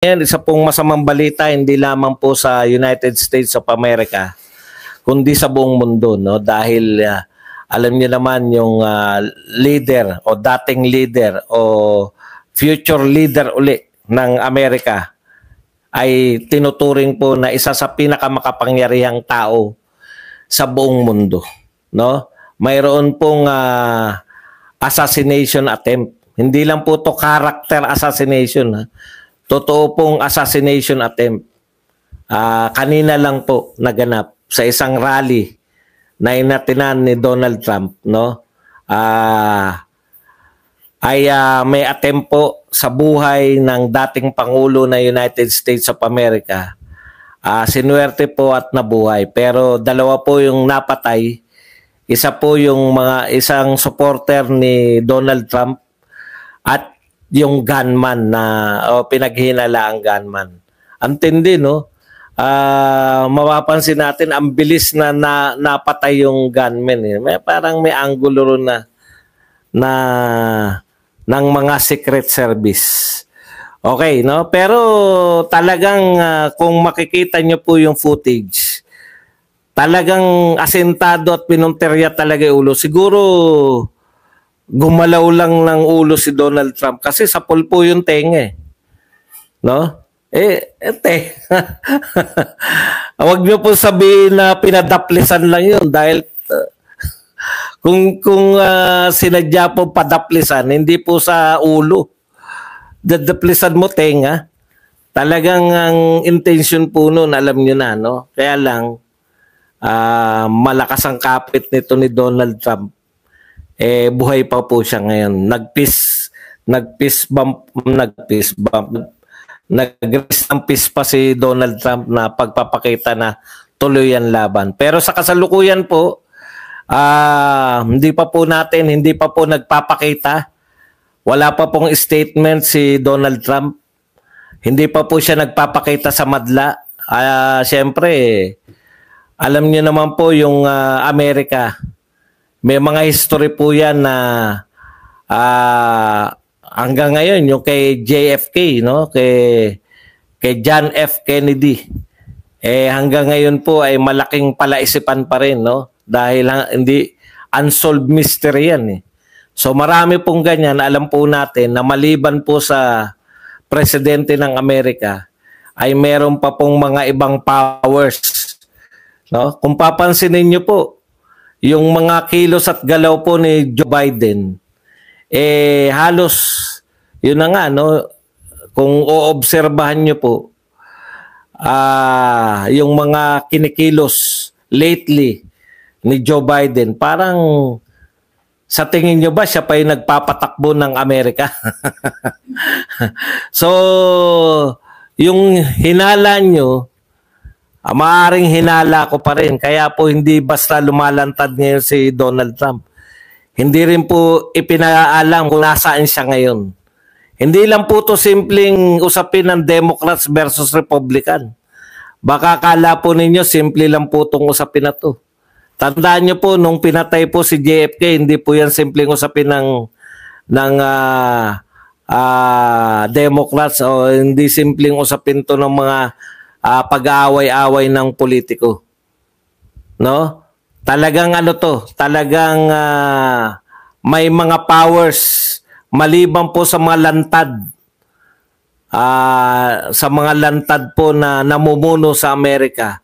Yan, isa pong masamang balita hindi lamang po sa United States of America, kundi sa buong mundo, no? Dahil alam niyo naman yung leader o dating leader o future leader uli ng Amerika ay tinuturing po na isa sa pinakamakapangyarihang tao sa buong mundo, no? Mayroon pong assassination attempt. Hindi lang po to character assassination, ha? Totoo pong assassination attempt. Kanina lang po naganap sa isang rally na inatinan ni Donald Trump, no? May attempt po sa buhay ng dating Pangulo ng United States of America. Sinuwerte po at nabuhay. Pero dalawa po yung napatay. Isa po yung isang supporter ni Donald Trump at yung gunman na pinaghinalaang gunman. Ang tindi, no? Mapapansin natin, ang bilis na napatay yung gunman. Eh. Parang may angulo ron na ng mga secret service. Okay, no? Pero talagang kung makikita nyo po yung footage, talagang asentado at pinunterya talaga yung ulo. Siguro gumalaw lang ng ulo si Donald Trump kasi sa pulpo yung tenga, no? Huwag niyo po sabihin na pinadaplisan lang yun dahil kung sinadya po padaplisan, hindi po sa ulo. Dadaplisan mo tenga. Talagang ang intention po nun, alam niyo na, no? Kaya lang, malakas ang kapit nito ni Donald Trump. Buhay pa po siya ngayon. Nag-fist bump. Nag-raise ng fist pa si Donald Trump na pagpapakita na tuloy ang laban. Pero sa kasalukuyan po, hindi pa po nagpapakita. Wala pa pong statement si Donald Trump. Hindi pa po siya nagpapakita sa madla. Siyempre, alam niyo naman po yung Amerika. May mga history po yan na hanggang ngayon yung kay JFK, no? Kay John F. Kennedy. Hanggang ngayon po ay malaking palaisipan pa rin, no? Dahil hindi unsolved mystery yan, eh. So marami pong ganyan, alam po natin na maliban po sa presidente ng Amerika ay meron pa pong mga ibang powers, no? Kung papansinin niyo po, yung mga kilos at galaw po ni Joe Biden, halos, yun na nga, no? Kung oobserbahan nyo po, yung mga kinikilos lately ni Joe Biden, parang sa tingin nyo ba siya pa yung nagpapatakbo ng Amerika? So, yung hinala nyo, maaaring hinala ko pa rin. Kaya po hindi basta lumalantad ngayon si Donald Trump. Hindi rin po ipinaalam kung nasaan siya ngayon. Hindi lang po to simpleng usapin ng Democrats versus Republican. Baka akala po ninyo simple lang po itong usapin na to. Tandaan nyo po, nung pinatay po si JFK, hindi po yan simpleng usapin ng Democrats o hindi simpleng usapin to ng mga pag-aaway-away ng politiko. No? Talagang talagang may mga powers maliban po sa mga lantad. Sa mga lantad po na namumuno sa Amerika.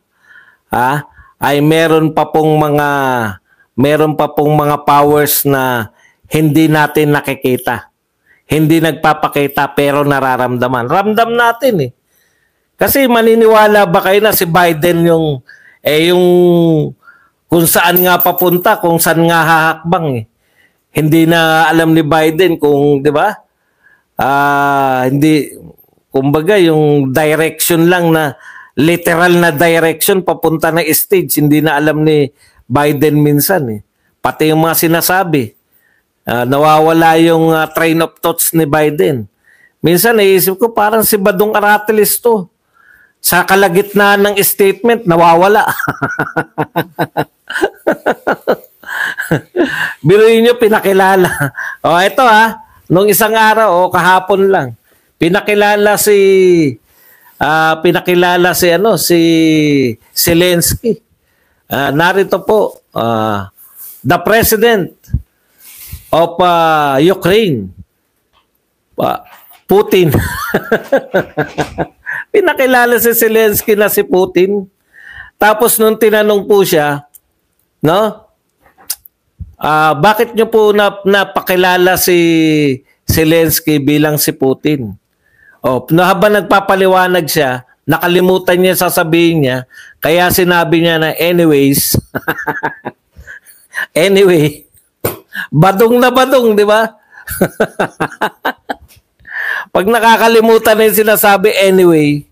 Ay meron pa pong mga powers na hindi natin nakikita. Hindi nagpapakita pero nararamdaman. Ramdam natin, eh. Kasi maniniwala ba kayo na si Biden yung kung saan nga papunta, kung saan nga hahakbang, eh. Hindi na alam ni Biden kung, di ba? Hindi, kumbaga yung direction lang na, literal na direction papunta ng stage, hindi na alam ni Biden minsan, eh. Pati yung mga sinasabi, nawawala yung train of thoughts ni Biden. Minsan naisip ko parang si Badong Aratiles to. Sa kalagitnaan ng statement, nawawala. Biruin nyo, pinakilala. Ito nung isang araw, kahapon lang, pinakilala si pinakilala si Zelensky. Narito po, the President of Ukraine, Putin. Pinakilala si Zelensky na si Putin. Tapos nung tinanong po siya, no? Bakit niyo po napakilala si Zelensky bilang si Putin? Habang nagpapaliwanag siya, nakalimutan niya sasabihin niya, kaya sinabi niya na anyways, anyway, badong na badong, di ba? Pag nakakalimutan na yung sinasabi anyway,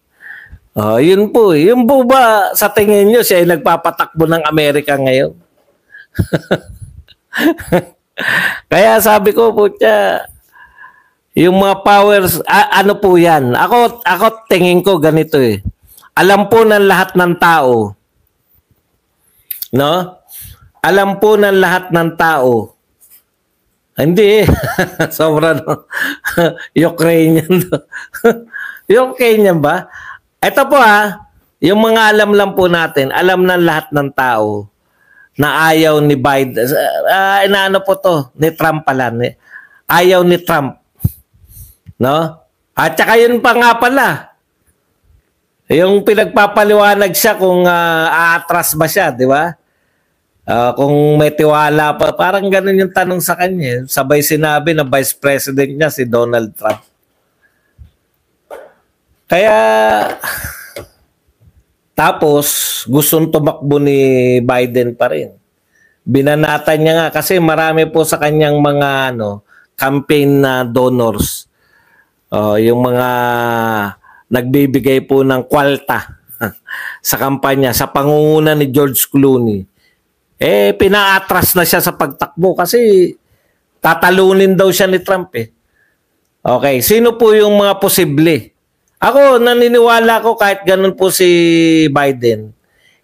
yun po. Yun po ba sa tingin niyo siya ay nagpapatakbo ng Amerika ngayon? Kaya sabi ko po yung mga powers, ano po yan? Ako tingin ko ganito eh. Alam po ng lahat ng tao, no? Alam po ng lahat ng tao. Hindi eh. Sobra no. Ukrainian. Ukrainian ba? Ito po yung mga alam lang po natin, alam ng lahat ng tao na ayaw ni Biden, inaano po to, ni Trump pala, ayaw ni Trump. No? At saka yun pa nga pala, yung pinagpapaliwanag siya kung aatras ba siya, di ba? Kung may tiwala pa, parang ganun yung tanong sa kanya. Sabay sinabi na Vice President niya si Donald Trump. Kaya, tapos, gustong tumakbo ni Biden pa rin. Binanatan niya nga kasi marami po sa kanyang mga campaign na donors. Yung mga nagbibigay po ng kwalta sa kampanya, sa pangunguna ni George Clooney. Pinaatras na siya sa pagtakbo kasi tatalunin daw siya ni Trump eh. Okay, sino po yung mga posible? Ako, naniniwala ko kahit ganun po si Biden.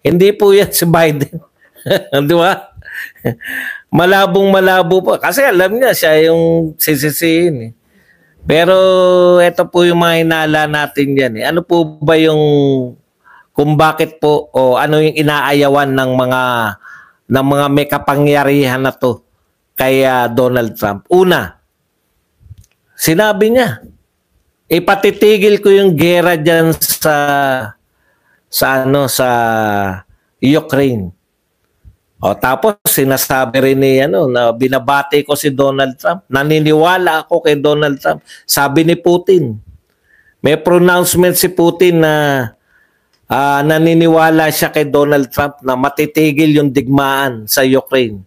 Hindi po yan si Biden. Di ba? Malabong-malabo po. Kasi alam niya siya yung sisisihin eh. Pero ito po yung mga hinala natin yan eh. Ano po ba yung kung bakit po o ano yung inaayawan ng mga may kapangyarihan na to kay Donald Trump? Una, sinabi niya, ipatitigil ko yung gera diyan sa Ukraine. Tapos sinasabi rin na binabati ko si Donald Trump. Naniniwala ako kay Donald Trump. Sabi ni Putin. May pronouncement si Putin na naniniwala siya kay Donald Trump na matitigil yung digmaan sa Ukraine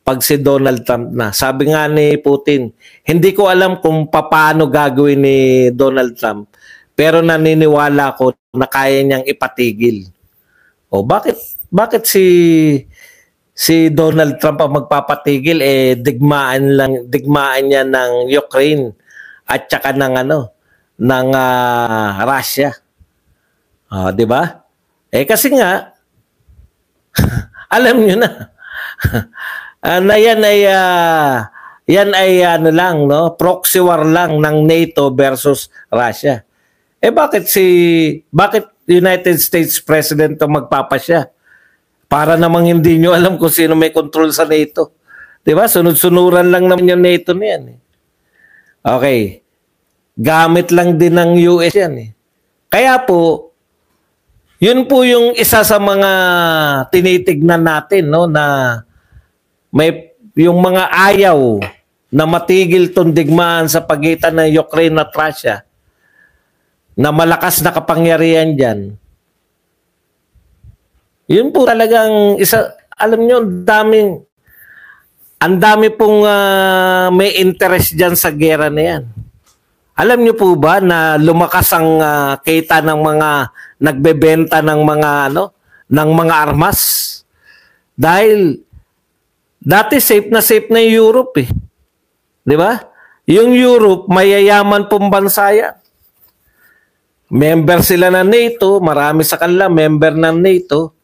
pag si Donald Trump na. Sabi nga ni Putin, hindi ko alam kung paano gagawin ni Donald Trump, pero naniniwala ko na kaya niyang ipatigil. Bakit si Donald Trump ang magpapatigil digmaan niya ng Ukraine at saka ng Russia. 'Di ba? Kasi nga alam niyo na na yan ay proxy war lang ng NATO versus Russia. Bakit United States President ang magpapasya? Para namang hindi nyo alam kung sino may control sa NATO. 'Di ba? Sunod-sunuran lang naman yung NATO na yan eh. Okay. Gamit lang din ng US yan eh. Kaya po, yun po yung isa sa mga tinitignan natin na may yung mga ayaw na matigil tong digmaan sa pagitan ng Ukraine at Russia na malakas na kapangyarihan dyan. Yun po talagang isa, alam nyo, ang dami pong may interest dyan sa gera na yan. Alam nyo po ba na lumakas ang kita ng mga nagbebenta ng mga armas? Dahil dati safe na yung Europe eh. 'Di ba? Yung Europe, mayayaman pong bansa yan. Member sila ng NATO, marami sa kanila member ng NATO,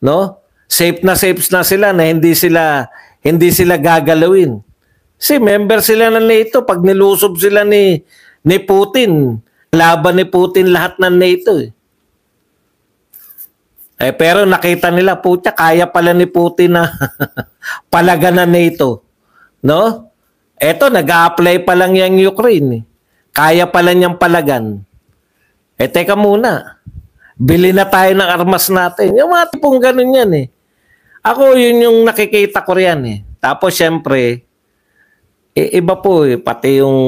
no? Safe na sila na hindi sila gagalawin. Member sila ng NATO, pag nilusob sila ni Putin, Laban ni Putin lahat ng NATO eh. Pero nakita nila, putya, kaya pala ni Putin na palagan na NATO. No? Eto, nag-a-apply pa lang yung Ukraine. Eh. Kaya pala niyang palagan. Teka muna. Bili na tayo ng armas natin. Yung mga tipong ganun yan eh. Ako, yun yung nakikita ko riyan eh. Tapos, syempre, iba po eh. Pati yung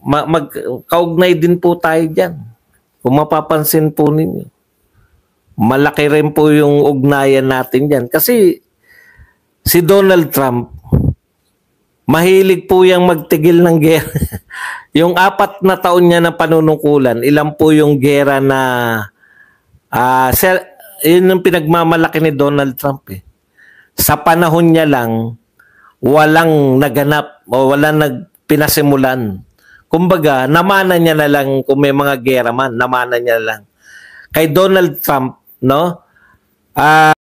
magkaugnay din po tayo dyan. Kung mapapansin po ninyo. Malaki rin po yung ugnayan natin dyan. Kasi si Donald Trump, mahilig po yung magtigil ng gera. Yung 4 na taon niya na panunungkulan, ilan po yung gera na yun yung pinagmamalaki ni Donald Trump eh. Sa panahon niya lang, walang naganap o walang pinasimulan. Kumbaga, namana niya na lang kung may mga gera man, namana niya lang. Kay Donald Trump, no?